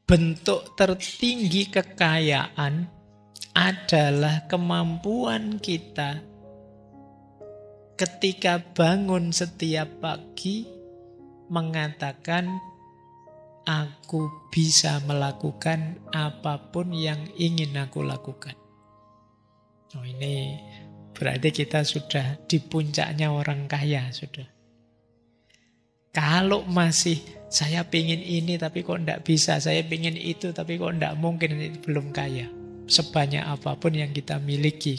bentuk tertinggi kekayaan adalah kemampuan kita ketika bangun setiap pagi mengatakan, aku bisa melakukan apapun yang ingin aku lakukan. Oh, ini berarti kita sudah di puncaknya orang kaya sudah. Kalau masih saya pingin ini tapi kok enggak bisa, saya pingin itu tapi kok enggak mungkin, itu belum kaya. Sebanyak apapun yang kita miliki.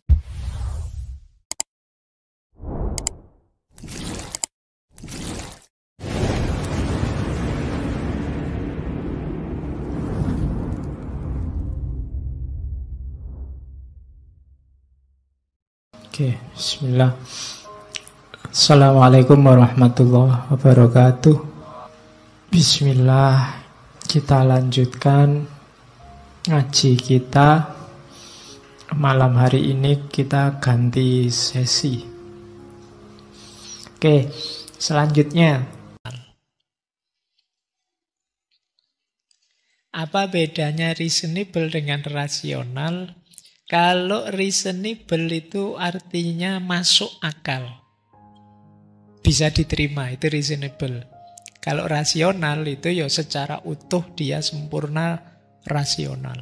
Oke, bismillah. Assalamualaikum warahmatullahi wabarakatuh. Bismillah, kita lanjutkan ngaji kita. Malam hari ini kita ganti sesi. Oke, selanjutnya. Apa bedanya reasonable dengan rasional? Kalau reasonable itu artinya masuk akal. Bisa diterima, itu reasonable. Kalau rasional itu ya secara utuh dia sempurna rasional.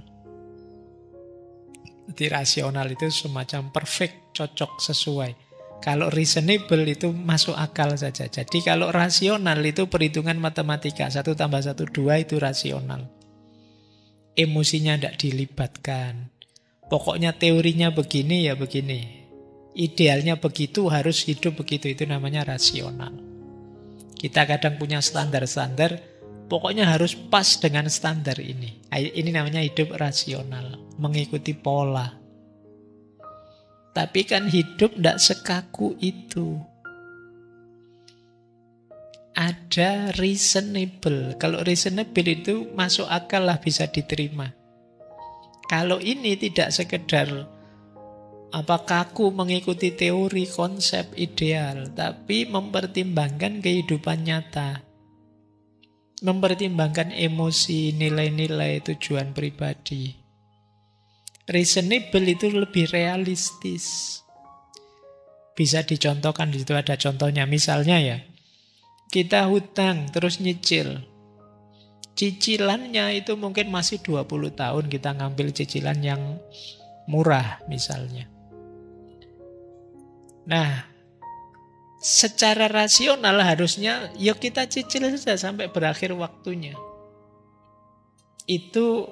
Jadi rasional itu semacam perfect, cocok, sesuai. Kalau reasonable itu masuk akal saja. Jadi kalau rasional itu perhitungan matematika. 1 tambah 1, 2 itu rasional. Emosinya tidak dilibatkan. Pokoknya teorinya begini ya begini. Idealnya begitu, harus hidup begitu. Itu namanya rasional. Kita kadang punya standar-standar, pokoknya harus pas dengan standar ini. Ini namanya hidup rasional, mengikuti pola. Tapi kan hidup tidak sekaku itu. Ada reasonable. Kalau reasonable itu masuk akal lah, bisa diterima. Kalau ini tidak sekedar kaku mengikuti teori, konsep, ideal, tapi mempertimbangkan kehidupan nyata. Mempertimbangkan emosi, nilai-nilai, tujuan pribadi. Reasonable itu lebih realistis. Bisa dicontohkan, di situ ada contohnya. Misalnya ya, kita hutang terus nyicil. Cicilannya itu mungkin masih 20 tahun kita ngambil cicilan yang murah misalnya. Nah, secara rasional harusnya ya kita cicil saja sampai berakhir waktunya. Itu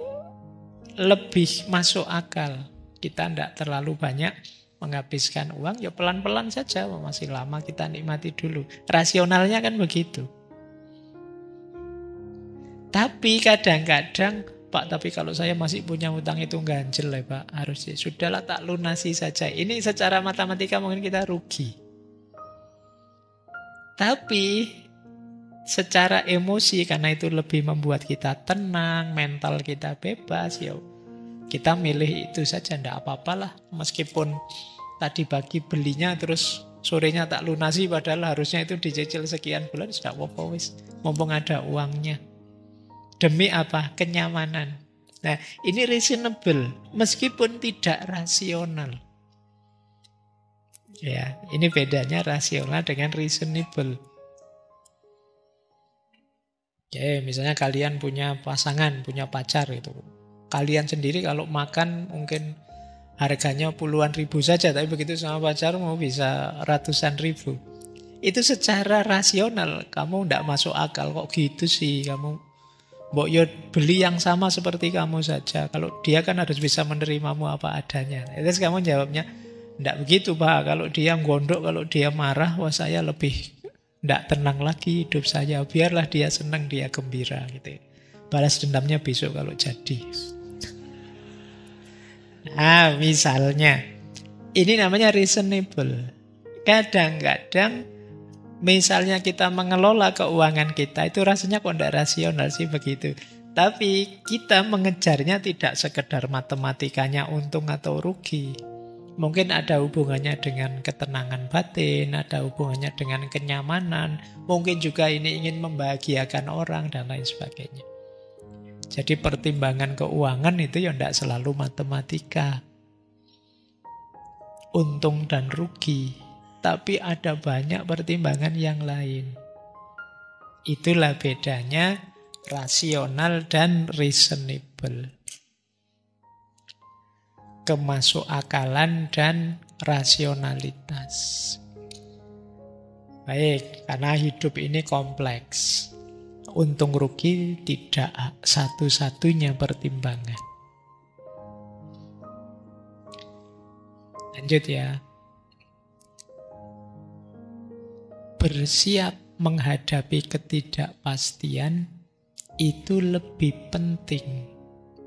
lebih masuk akal. Kita tidak terlalu banyak menghabiskan uang, ya pelan-pelan saja, masih lama kita nikmati dulu. Rasionalnya kan begitu. Tapi kadang-kadang, Pak, tapi kalau saya masih punya hutang itu ganjel ya Pak, harus ya sudahlah tak lunasi saja. Ini secara matematika mungkin kita rugi. Tapi secara emosi, karena itu lebih membuat kita tenang, mental kita bebas, ya kita milih itu saja, ndak apa-apalah. Meskipun tadi pagi belinya terus sorenya tak lunasi, padahal harusnya itu dicicil sekian bulan, sudah apa-apa wis, mumpung ada uangnya. Demi apa? Kenyamanan. Nah, ini reasonable, meskipun tidak rasional. Ya, ini bedanya rasional dengan reasonable. Oke, misalnya kalian punya pasangan, punya pacar itu. Kalian sendiri kalau makan mungkin harganya puluhan ribu saja, tapi begitu sama pacar mau bisa ratusan ribu. Itu secara rasional, kamu tidak masuk akal, kok gitu sih kamu. Mbok yo beli yang sama seperti kamu saja. Kalau dia kan harus bisa menerimamu apa adanya. Terus kamu jawabnya, ndak begitu Pak. Kalau dia gondok, kalau dia marah, wah saya lebih ndak tenang lagi hidup saya. Biarlah dia senang, dia gembira gitu. Balas dendamnya besok kalau jadi. Nah, misalnya ini namanya reasonable. Kadang-kadang misalnya kita mengelola keuangan kita, itu rasanya kok tidak rasional sih begitu. Tapi kita mengejarnya tidak sekedar matematikanya untung atau rugi. Mungkin ada hubungannya dengan ketenangan batin, ada hubungannya dengan kenyamanan. Mungkin juga ini ingin membahagiakan orang dan lain sebagainya. Jadi pertimbangan keuangan itu ya tidak selalu matematika. Untung dan rugi. Tapi ada banyak pertimbangan yang lain. Itulah bedanya rasional dan reasonable. Kemasukakalan dan rasionalitas. Baik, karena hidup ini kompleks. Untung rugi tidak satu-satunya pertimbangan. Lanjut ya. Bersiap menghadapi ketidakpastian itu lebih penting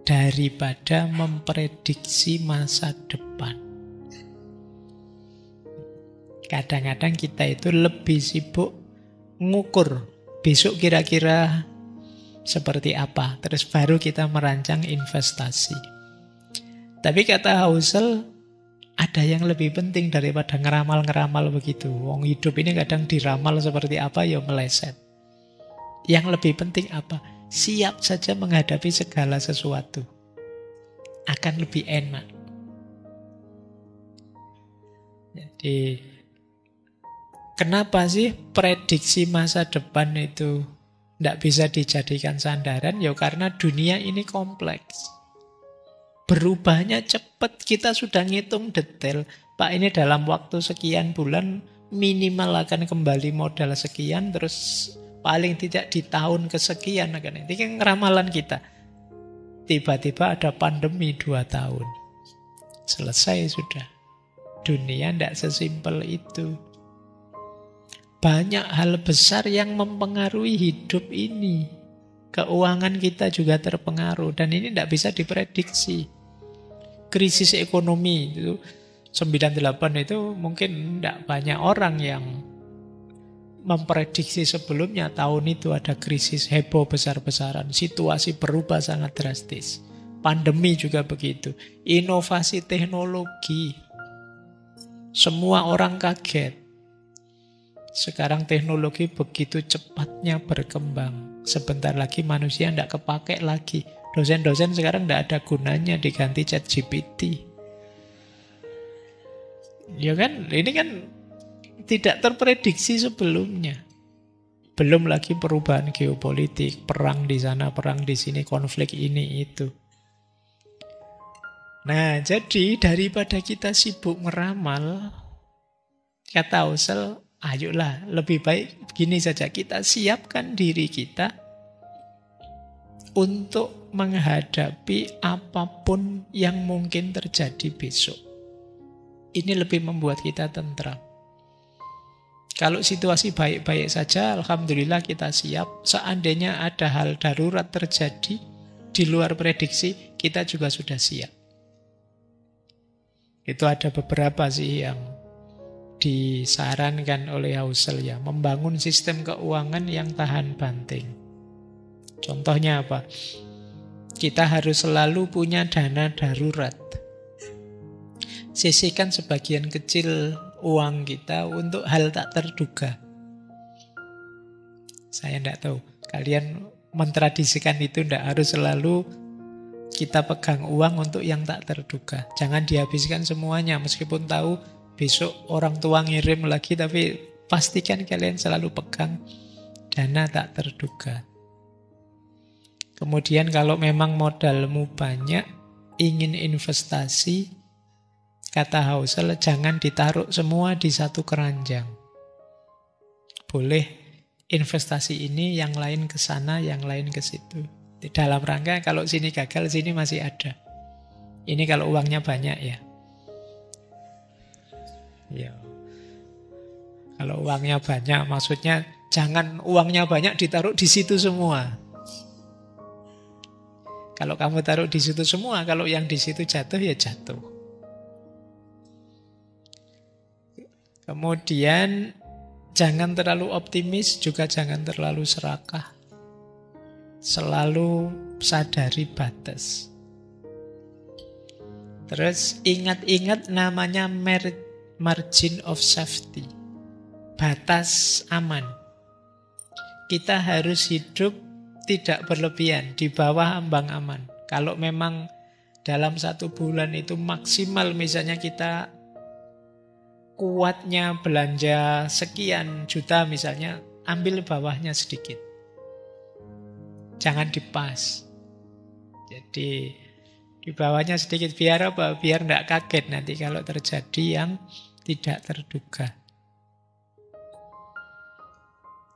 daripada memprediksi masa depan. Kadang-kadang kita itu lebih sibuk ngukur besok kira-kira seperti apa. Terus baru kita merancang investasi. Tapi kata Housel, ada yang lebih penting daripada ngeramal-ngeramal begitu. Wong hidup ini kadang diramal seperti apa ya meleset. Yang lebih penting apa? Siap saja menghadapi segala sesuatu. Akan lebih enak. Jadi, kenapa sih prediksi masa depan itu tidak bisa dijadikan sandaran? Ya karena dunia ini kompleks. Berubahnya cepat, kita sudah ngitung detail. Pak, ini dalam waktu sekian bulan minimal akan kembali modal sekian, terus paling tidak di tahun kesekian akan. Ini kan ramalan kita. Tiba-tiba ada pandemi 2 tahun. Selesai sudah. Dunia tidak sesimpel itu. Banyak hal besar yang mempengaruhi hidup ini. Keuangan kita juga terpengaruh. Dan ini tidak bisa diprediksi. Krisis ekonomi itu 98 itu mungkin tidak banyak orang yang memprediksi sebelumnya tahun itu ada krisis heboh besar-besaran. Situasi berubah sangat drastis. Pandemi juga begitu. Inovasi teknologi. Semua orang kaget. Sekarang teknologi begitu cepatnya berkembang. Sebentar lagi manusia tidak kepake lagi. Dosen-dosen sekarang tidak ada gunanya, diganti ChatGPT. Ya kan, ini kan tidak terprediksi sebelumnya. Belum lagi perubahan geopolitik, perang di sana, perang di sini, konflik ini itu. Nah, jadi daripada kita sibuk meramal, kata Housel, ayolah lebih baik begini saja, kita siapkan diri kita untuk menghadapi apapun yang mungkin terjadi besok. Ini lebih membuat kita tentram. Kalau situasi baik-baik saja, alhamdulillah kita siap. Seandainya ada hal darurat terjadi di luar prediksi, kita juga sudah siap. Itu ada beberapa sih yang disarankan oleh Housel ya, membangun sistem keuangan yang tahan banting. Contohnya apa? Kita harus selalu punya dana darurat. Sisihkan sebagian kecil uang kita untuk hal tak terduga. Saya tidak tahu, kalian mentradisikan itu tidak harus selalu kita pegang uang untuk yang tak terduga. Jangan dihabiskan semuanya, meskipun tahu besok orang tua ngirim lagi, tapi pastikan kalian selalu pegang dana tak terduga. Kemudian kalau memang modalmu banyak, ingin investasi, kata Housel, jangan ditaruh semua di satu keranjang. Boleh investasi ini, yang lain ke sana, yang lain ke situ. Di dalam rangka kalau sini gagal, sini masih ada. Ini kalau uangnya banyak ya. Ya. Kalau uangnya banyak, maksudnya jangan uangnya banyak ditaruh di situ semua. Kalau kamu taruh di situ semua, kalau yang di situ jatuh ya jatuh. Kemudian jangan terlalu optimis, juga jangan terlalu serakah. Selalu sadari batas. Terus ingat-ingat namanya margin of safety. Batas aman. Kita harus hidup tidak berlebihan, di bawah ambang aman. Kalau memang dalam 1 bulan itu maksimal misalnya kita kuatnya belanja sekian juta misalnya, ambil bawahnya sedikit. Jangan dipas. Jadi di bawahnya sedikit, biar apa? Biar tidak kaget nanti kalau terjadi yang tidak terduga.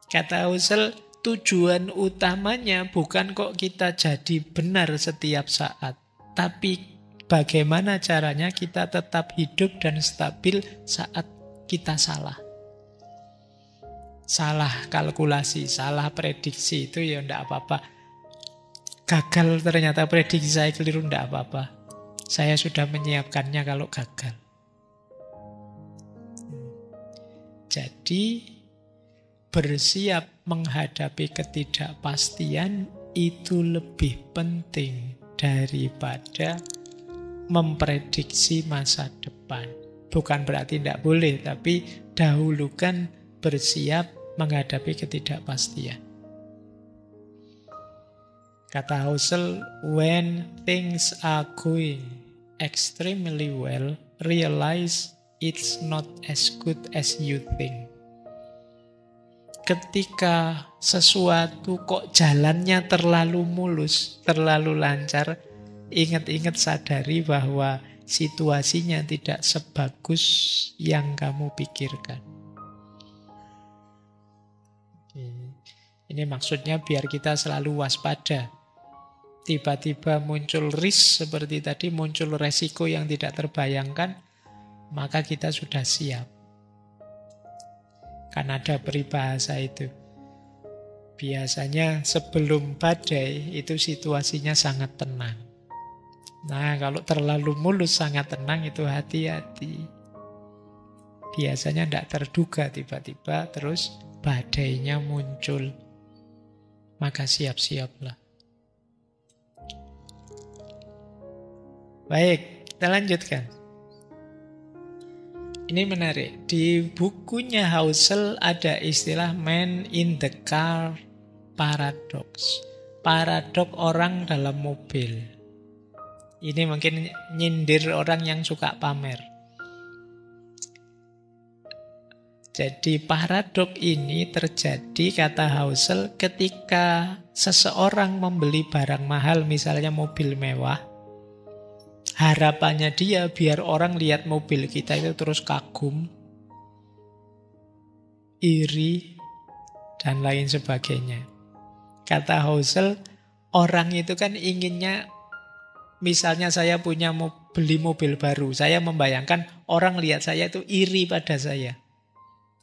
Kata Husserl, tujuan utamanya bukan kok kita jadi benar setiap saat, tapi bagaimana caranya kita tetap hidup dan stabil saat kita salah. Salah kalkulasi, salah prediksi itu ya tidak apa-apa. Gagal ternyata prediksi saya keliru, tidak apa-apa. Saya sudah menyiapkannya kalau gagal. Jadi bersiap menghadapi ketidakpastian itu lebih penting daripada memprediksi masa depan. Bukan berarti tidak boleh, tapi dahulukan bersiap menghadapi ketidakpastian. Kata Husserl, when things are going extremely well, realize it's not as good as you think. Ketika sesuatu kok jalannya terlalu mulus, terlalu lancar, ingat-ingat sadari bahwa situasinya tidak sebagus yang kamu pikirkan. Ini maksudnya biar kita selalu waspada. Tiba-tiba muncul risk seperti tadi, muncul resiko yang tidak terbayangkan, maka kita sudah siap. Kan ada peribahasa itu. Biasanya sebelum badai itu situasinya sangat tenang. Nah, kalau terlalu mulus sangat tenang itu hati-hati. Biasanya tidak terduga tiba-tiba terus badainya muncul. Maka siap-siaplah. Baik, kita lanjutkan. Ini menarik. Di bukunya Husserl ada istilah man in the car paradox. Paradok orang dalam mobil. Ini mungkin nyindir orang yang suka pamer. Jadi paradok ini terjadi, kata Husserl, ketika seseorang membeli barang mahal, misalnya mobil mewah. Harapannya dia biar orang lihat mobil kita itu terus kagum, iri, dan lain sebagainya. Kata Husserl, orang itu kan inginnya, misalnya saya beli mobil baru, saya membayangkan orang lihat saya itu iri pada saya,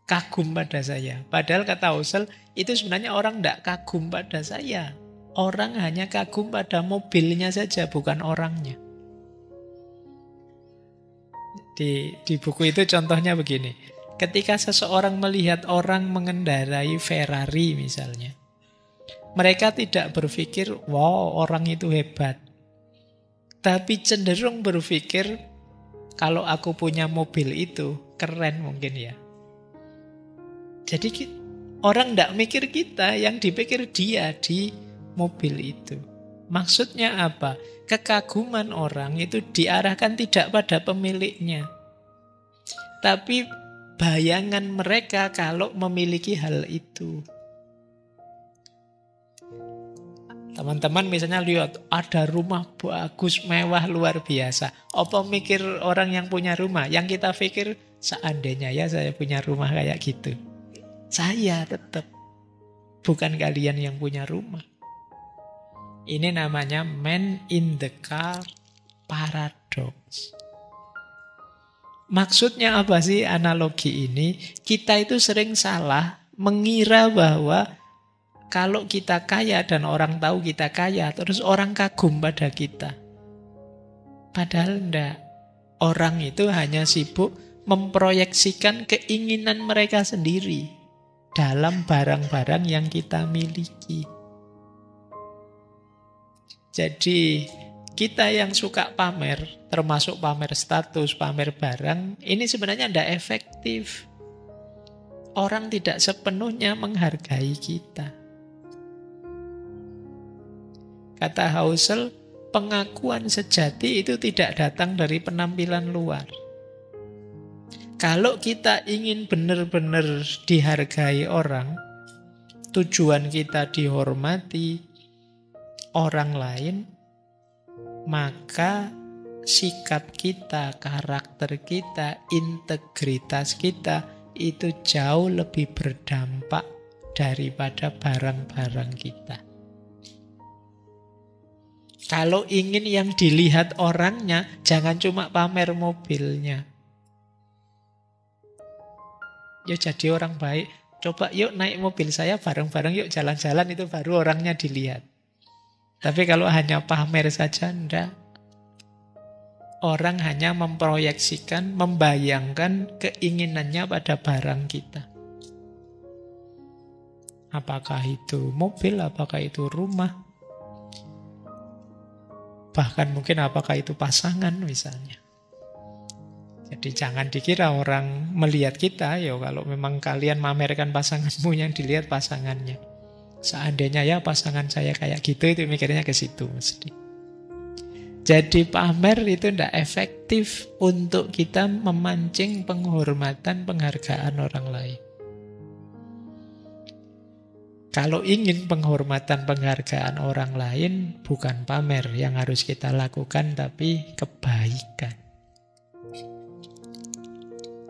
kagum pada saya. Padahal kata Husserl, itu sebenarnya orang tidak kagum pada saya. Orang hanya kagum pada mobilnya saja, bukan orangnya. Di buku itu contohnya begini. Ketika seseorang melihat orang mengendarai Ferrari misalnya, mereka tidak berpikir, wow orang itu hebat. Tapi cenderung berpikir, kalau aku punya mobil itu, keren mungkin ya. Jadi orang tidak mikir kita, yang dipikir dia di mobil itu. Maksudnya apa? Kekaguman orang itu diarahkan tidak pada pemiliknya, tapi bayangan mereka kalau memiliki hal itu. Teman-teman misalnya lihat ada rumah bagus, mewah, luar biasa. Apa mikir orang yang punya rumah? Yang kita pikir, seandainya ya saya punya rumah kayak gitu. Saya tetap, bukan kalian yang punya rumah. Ini namanya man in the car paradox. Maksudnya apa sih analogi ini? Kita itu sering salah mengira bahwa kalau kita kaya dan orang tahu kita kaya, terus orang kagum pada kita. Padahal enggak. Orang itu hanya sibuk memproyeksikan keinginan mereka sendiri dalam barang-barang yang kita miliki. Jadi kita yang suka pamer, termasuk pamer status, pamer barang, ini sebenarnya tidak efektif. Orang tidak sepenuhnya menghargai kita. Kata Husserl, pengakuan sejati itu tidak datang dari penampilan luar. Kalau kita ingin benar-benar dihargai orang, tujuan kita dihormati orang lain, maka sikap kita, karakter kita, integritas kita itu jauh lebih berdampak daripada barang-barang kita. Kalau ingin yang dilihat orangnya, jangan cuma pamer mobilnya. Yuk jadi orang baik. Coba yuk naik mobil saya bareng-bareng, yuk jalan-jalan, itu baru orangnya dilihat. Tapi kalau hanya pamer saja, enggak. Orang hanya memproyeksikan, membayangkan keinginannya pada barang kita. Apakah itu mobil, apakah itu rumah, bahkan mungkin apakah itu pasangan misalnya. Jadi jangan dikira orang melihat kita, ya kalau memang kalian mamerkan pasanganmu, yang dilihat pasangannya. Seandainya ya pasangan saya kayak gitu, itu mikirnya ke situ mesti. Jadi pamer itu tidak efektif untuk kita memancing penghormatan, penghargaan orang lain. Kalau ingin penghormatan, penghargaan orang lain, bukan pamer yang harus kita lakukan, tapi kebaikan.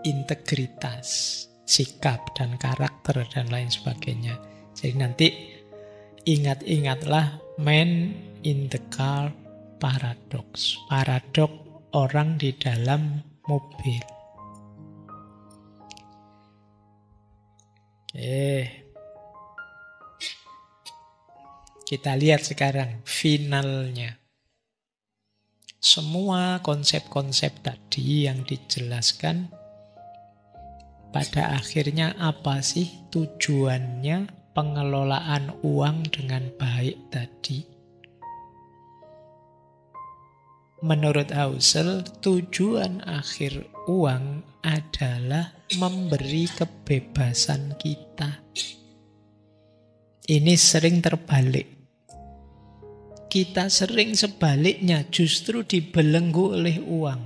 Integritas, sikap dan karakter dan lain sebagainya. Jadi nanti ingat-ingatlah man in the car paradox. Paradok orang di dalam mobil. Oke. Kita lihat sekarang finalnya. Semua konsep-konsep tadi yang dijelaskan, pada akhirnya apa sih tujuannya pengelolaan uang dengan baik tadi? Menurut Husserl, tujuan akhir uang adalah memberi kebebasan kita. Ini sering terbalik. Kita sering sebaliknya justru dibelenggu oleh uang.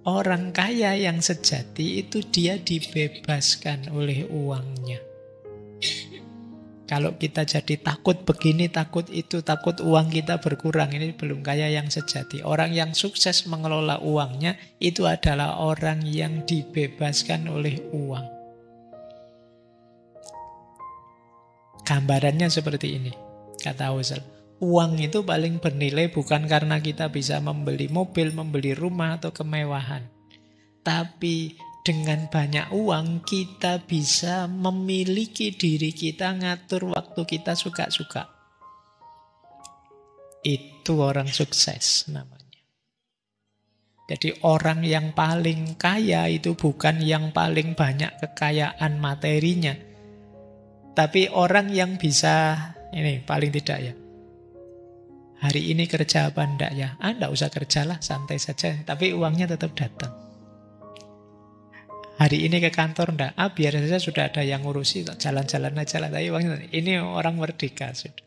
Orang kaya yang sejati itu dia dibebaskan oleh uangnya. Kalau kita jadi takut begini, takut itu, takut uang kita berkurang, ini belum kaya yang sejati. Orang yang sukses mengelola uangnya itu adalah orang yang dibebaskan oleh uang. Gambarannya seperti ini, kata Husserl. Uang itu paling bernilai bukan karena kita bisa membeli mobil, membeli rumah atau kemewahan. Tapi dengan banyak uang kita bisa memiliki diri kita, ngatur waktu kita suka-suka. Itu orang sukses namanya. Jadi orang yang paling kaya itu bukan yang paling banyak kekayaan materinya, tapi orang yang bisa, ini paling tidak ya, hari ini kerja apa enggak ya? Enggak usah kerjalah, santai saja. Tapi uangnya tetap datang. Hari ini ke kantor enggak? Biar saja sudah ada yang ngurusi, jalan-jalan aja lah. Tapi uangnya, ini orang merdeka sudah.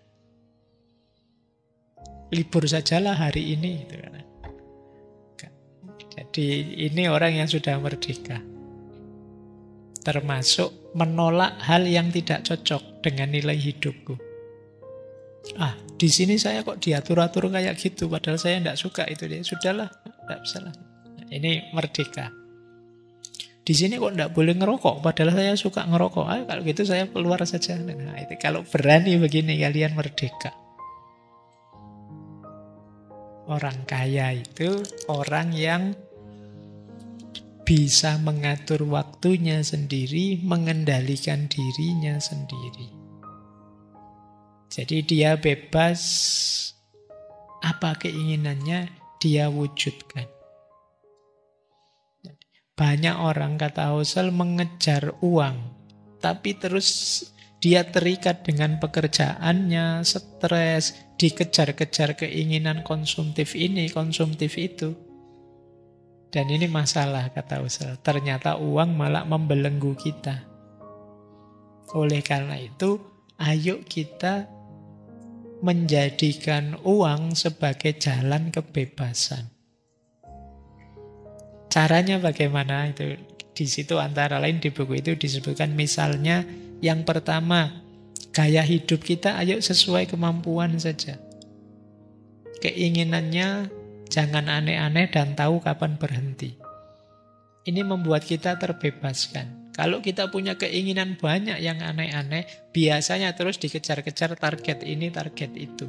Libur sajalah hari ini. Gitu kan. Jadi ini orang yang sudah merdeka. Termasuk menolak hal yang tidak cocok dengan nilai hidupku. Di sini saya kok diatur-atur kayak gitu, padahal saya tidak suka itu. Dia sudahlah, tidak bisa lah. Ini merdeka. Di sini kok tidak boleh ngerokok, padahal saya suka ngerokok. Kalau gitu saya keluar saja. Nah, itu kalau berani begini kalian merdeka. Orang kaya itu orang yang bisa mengatur waktunya sendiri, mengendalikan dirinya sendiri. Jadi dia bebas, apa keinginannya dia wujudkan. Banyak orang, kata Husserl, mengejar uang, tapi terus dia terikat dengan pekerjaannya, stres, dikejar-kejar keinginan konsumtif ini, konsumtif itu. Dan ini masalah, kata Husserl. Ternyata uang malah membelenggu kita. Oleh karena itu, ayo kita menjadikan uang sebagai jalan kebebasan. Caranya bagaimana? Itu di situ antara lain di buku itu disebutkan, misalnya yang pertama, gaya hidup kita ayo sesuai kemampuan saja. Keinginannya jangan aneh-aneh dan tahu kapan berhenti. Ini membuat kita terbebaskan. Kalau kita punya keinginan banyak yang aneh-aneh, biasanya terus dikejar-kejar target ini, target itu.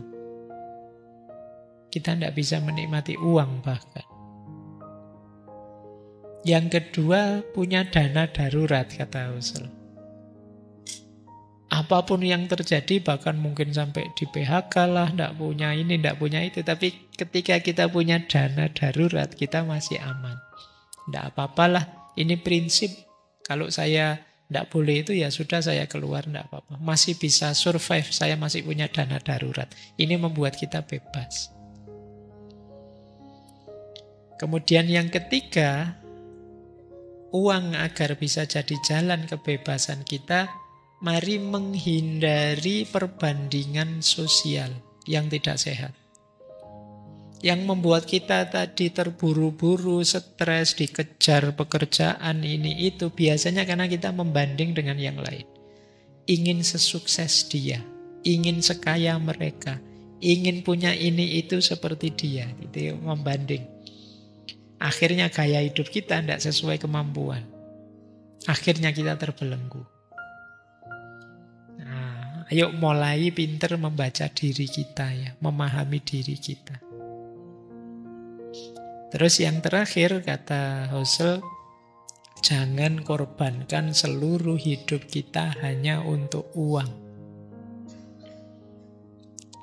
Kita tidak bisa menikmati uang bahkan. Yang kedua, punya dana darurat, kata Husserl. Apapun yang terjadi, bahkan mungkin sampai di PHK lah, tidak punya ini, tidak punya itu. Tapi ketika kita punya dana darurat, kita masih aman. Tidak apa-apalah, ini prinsip. Kalau saya tidak boleh itu, ya sudah saya keluar, tidak apa-apa. Masih bisa survive, saya masih punya dana darurat. Ini membuat kita bebas. Kemudian yang ketiga, uang agar bisa jadi jalan kebebasan kita, mari menghindari perbandingan sosial yang tidak sehat. Yang membuat kita tadi terburu-buru, stres, dikejar pekerjaan ini itu, biasanya karena kita membanding dengan yang lain. Ingin sesukses dia, ingin sekaya mereka, ingin punya ini itu seperti dia, itu membanding. Akhirnya gaya hidup kita tidak sesuai kemampuan. Akhirnya kita terbelenggu. Nah, ayo mulai pinter membaca diri kita ya, memahami diri kita. Terus yang terakhir, kata Husserl, jangan korbankan seluruh hidup kita hanya untuk uang.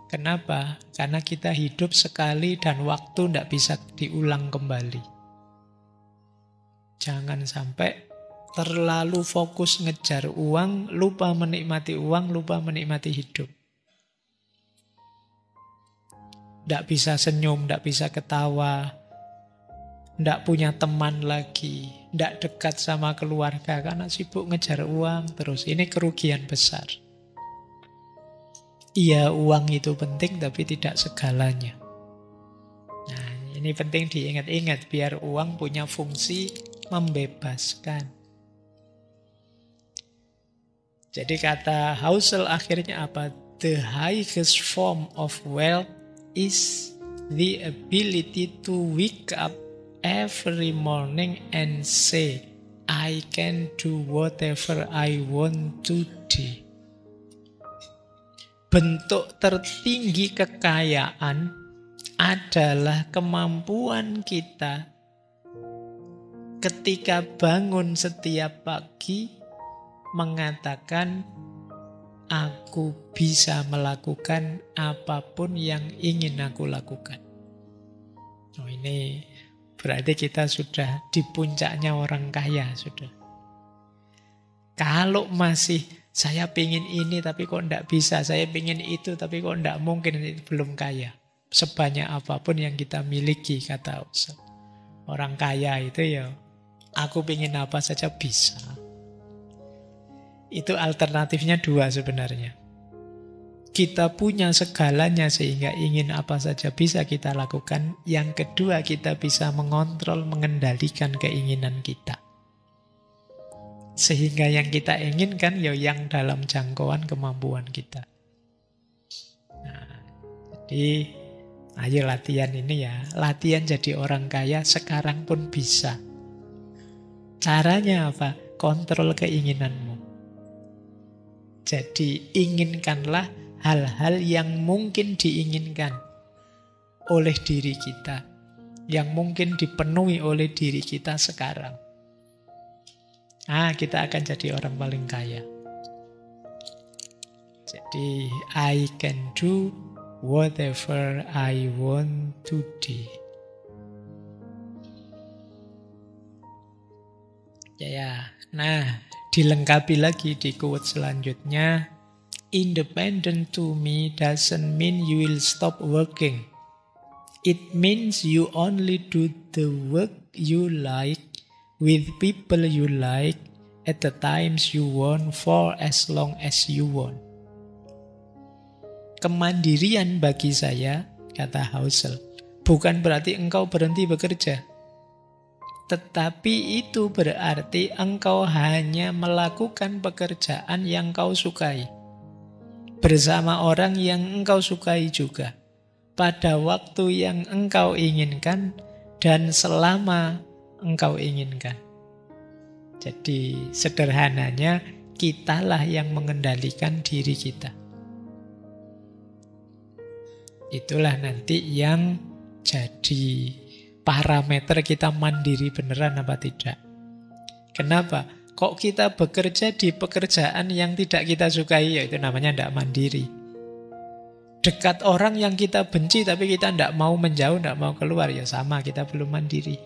Kenapa? Karena kita hidup sekali dan waktu tidak bisa diulang kembali. Jangan sampai terlalu fokus ngejar uang, lupa menikmati uang, lupa menikmati hidup. Tidak bisa senyum, tidak bisa ketawa, tidak punya teman lagi, tidak dekat sama keluarga karena sibuk ngejar uang terus. Ini kerugian besar. Iya, uang itu penting tapi tidak segalanya. Nah, ini penting diingat-ingat biar uang punya fungsi membebaskan. Jadi kata Husserl akhirnya apa? The highest form of wealth is the ability to wake up every morning and say, I can do whatever I want to do. Bentuk tertinggi kekayaan adalah kemampuan kita ketika bangun setiap pagi mengatakan, aku bisa melakukan apapun yang ingin aku lakukan. Oh, ini berarti kita sudah di puncaknya orang kaya sudah. Kalau masih saya pingin ini tapi kok tidak bisa, saya pingin itu tapi kok tidak mungkin, itu belum kaya. Sebanyak apapun yang kita miliki, kata Husserl. Orang kaya itu ya, aku pingin apa saja bisa. Itu alternatifnya dua sebenarnya. Kita punya segalanya sehingga ingin apa saja bisa kita lakukan. Yang kedua, kita bisa mengontrol, mengendalikan keinginan kita. Sehingga yang kita inginkan ya yang dalam jangkauan kemampuan kita. Nah, jadi ayo latihan ini ya. Latihan jadi orang kaya sekarang pun bisa. Caranya apa? Kontrol keinginanmu. Jadi inginkanlah hal-hal yang mungkin diinginkan oleh diri kita. Yang mungkin dipenuhi oleh diri kita sekarang. Kita akan jadi orang paling kaya. Jadi, I can do whatever I want to do. Ya. Nah, dilengkapi lagi di quote selanjutnya. Independent to me doesn't mean you will stop working. It means you only do the work you like, with people you like, at the times you want, for as long as you want. Kemandirian bagi saya, kata Housel, bukan berarti engkau berhenti bekerja. Tetapi itu berarti engkau hanya melakukan pekerjaan yang kau sukai. Bersama orang yang engkau sukai juga. Pada waktu yang engkau inginkan dan selama engkau inginkan. Jadi sederhananya, kitalah yang mengendalikan diri kita. Itulah nanti yang jadi parameter kita mandiri beneran apa tidak. Kenapa? Kok kita bekerja di pekerjaan yang tidak kita sukai, ya itu namanya tidak mandiri. Dekat orang yang kita benci tapi kita tidak mau menjauh, tidak mau keluar, ya sama, kita belum mandiri.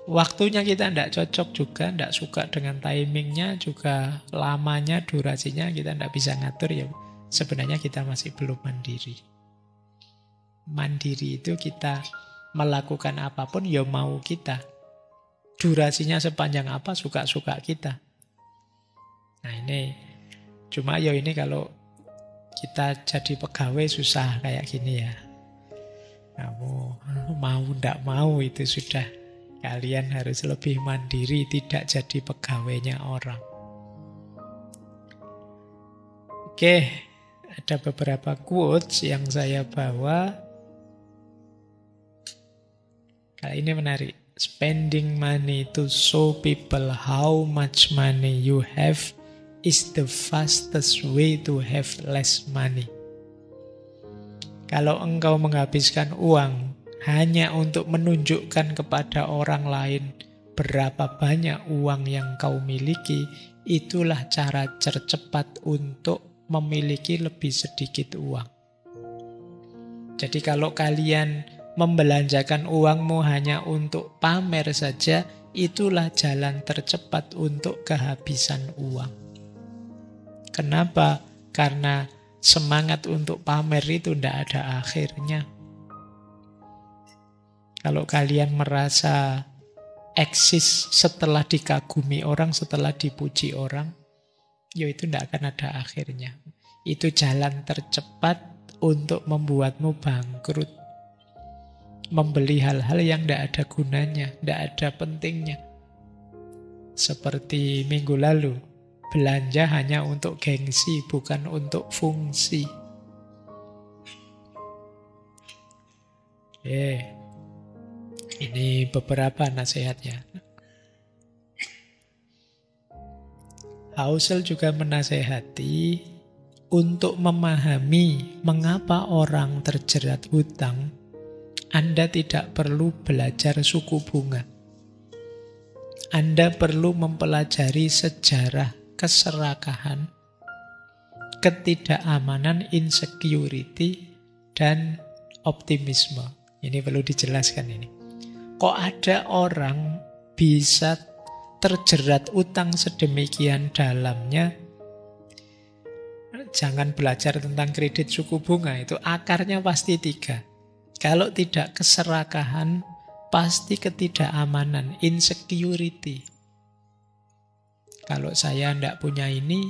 Waktunya kita tidak cocok juga, tidak suka dengan timingnya, juga lamanya, durasinya kita tidak bisa ngatur, ya sebenarnya kita masih belum mandiri. Mandiri itu kita melakukan apapun ya mau kita. Durasinya sepanjang apa suka-suka kita. Nah ini, cuma ya ini kalau kita jadi pegawai susah kayak gini ya. Kamu mau ndak mau itu sudah. Kalian harus lebih mandiri, tidak jadi pegawainya orang. Oke, ada beberapa quotes yang saya bawa. Kali ini menarik. Spending money to show people how much money you have is the fastest way to have less money. Kalau engkau menghabiskan uang hanya untuk menunjukkan kepada orang lain berapa banyak uang yang kau miliki, itulah cara tercepat untuk memiliki lebih sedikit uang. Jadi kalau kalian membelanjakan uangmu hanya untuk pamer saja, itulah jalan tercepat untuk kehabisan uang. Kenapa? Karena semangat untuk pamer itu tidak ada akhirnya. Kalau kalian merasa eksis setelah dikagumi orang, setelah dipuji orang, ya itu tidak akan ada akhirnya. Itu jalan tercepat untuk membuatmu bangkrut. Membeli hal-hal yang tidak ada gunanya, tidak ada pentingnya. Seperti minggu lalu, belanja hanya untuk gengsi, bukan untuk fungsi. Ini beberapa nasihatnya. Housel juga menasehati untuk memahami mengapa orang terjerat hutang, Anda tidak perlu belajar suku bunga. Anda perlu mempelajari sejarah keserakahan, ketidakamanan, insecurity, dan optimisme. Ini perlu dijelaskan ini. Kok ada orang bisa terjerat utang sedemikian dalamnya? Jangan belajar tentang kredit suku bunga, itu akarnya pasti 3. Kalau tidak keserakahan, pasti ketidakamanan, insecurity. Kalau saya tidak punya ini,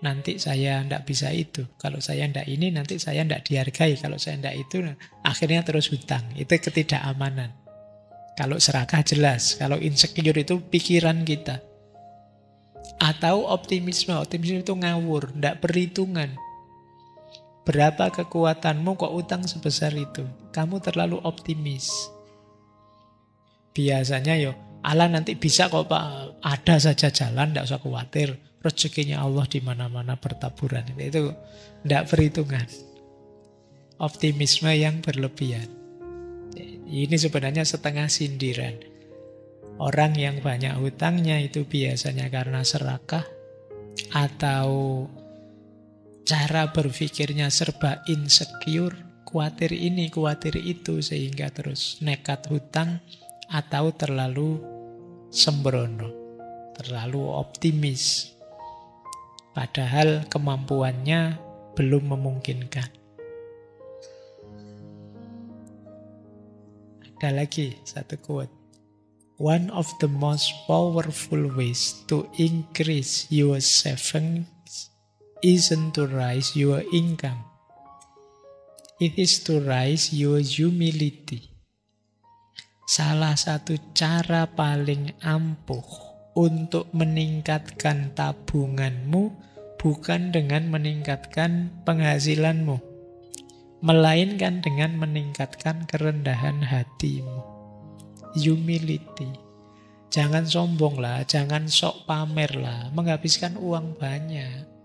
nanti saya tidak bisa itu. Kalau saya tidak ini, nanti saya tidak dihargai. Kalau saya tidak itu, akhirnya terus hutang. Itu ketidakamanan. Kalau serakah jelas. Kalau insecure itu pikiran kita. Atau optimisme. Optimisme itu ngawur, tidak perhitungan. Berapa kekuatanmu kok utang sebesar itu? Kamu terlalu optimis. Biasanya Allah nanti bisa kok Pak, ada saja jalan, tidak usah khawatir. Rezekinya Allah di mana-mana bertaburan. Itu tidak perhitungan. Optimisme yang berlebihan. Ini sebenarnya setengah sindiran. Orang yang banyak hutangnya itu biasanya karena serakah atau cara berpikirnya serba insecure, khawatir ini, khawatir itu, sehingga terus nekat hutang atau terlalu sembrono, terlalu optimis. Padahal kemampuannya belum memungkinkan. Ada lagi satu quote. One of the most powerful ways to increase your savings isn't to raise your income. It is to raise your humility. Salah satu cara paling ampuh untuk meningkatkan tabunganmu bukan dengan meningkatkan penghasilanmu, melainkan dengan meningkatkan kerendahan hatimu. Humility. Jangan sombong lah, jangan sok pamer lah, menghabiskan uang banyak.